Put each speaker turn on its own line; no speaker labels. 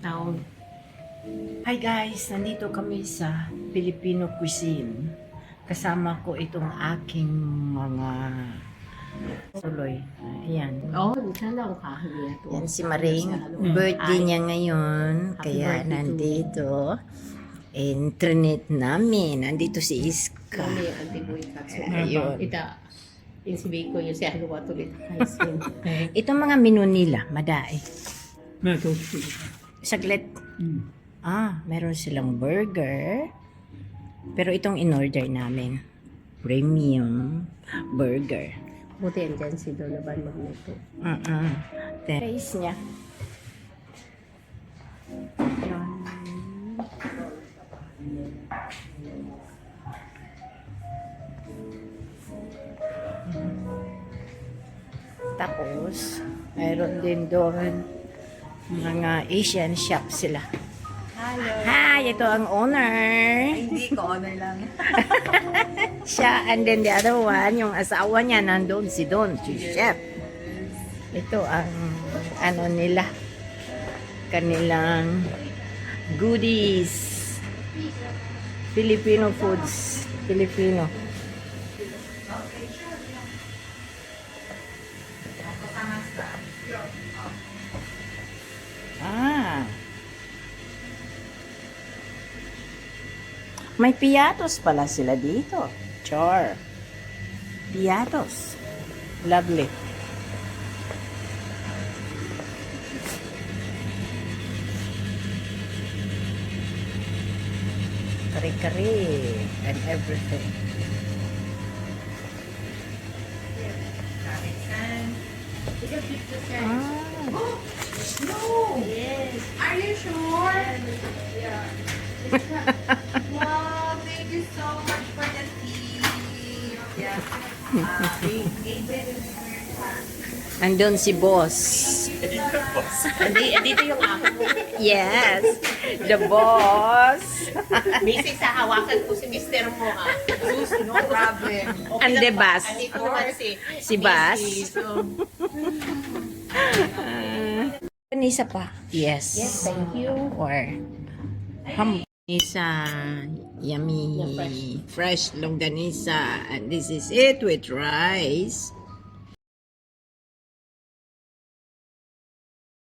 town. Hi guys, nandito kami sa Filipino cuisine. Kasama ko itong aking mga tuloy. Ayan.
sana ako kahuli.
Yan si Maring. Birthday niya ngayon. Kaya nandito. Internet namin. Nandito si Iska.
Kami, antiboy katsu.
Ayun.
Ita, yung si Biko, yung si Haluwa tulit.
Itong mga menu nila, madai. Saglit. Meron silang burger. Pero itong in-order namin, premium burger.
Buti yan dyan si Donovan magluto.
Taste niya. Tapos, mayroon din doon mga Asian shop sila.
Hello.
Hi, ito ang owner.
Hindi ko, honor lang.
Siya, and then the other one, yung asawa niya, nandun si Don, si Chef. Ito ang, ano nila, kanilang goodies. Filipino foods. Filipino. May piatos pala sila dito. Char. Piatos. Lovely. Kari-kari and everything.
No! Yes. Are you sure? Yeah. Wow, thank you so much for the tea. Yeah.
Andun si boss.
Dito yung ako.
Yes. The boss.
Basic sa hawakan ko si Mr. mo
Sus, no problem.
And the boss.
Andito naman
Si Bas.
So,
Isa pa. Yes.
yes, thank you.
Or isa yummy fresh longganisa, and this is it with rice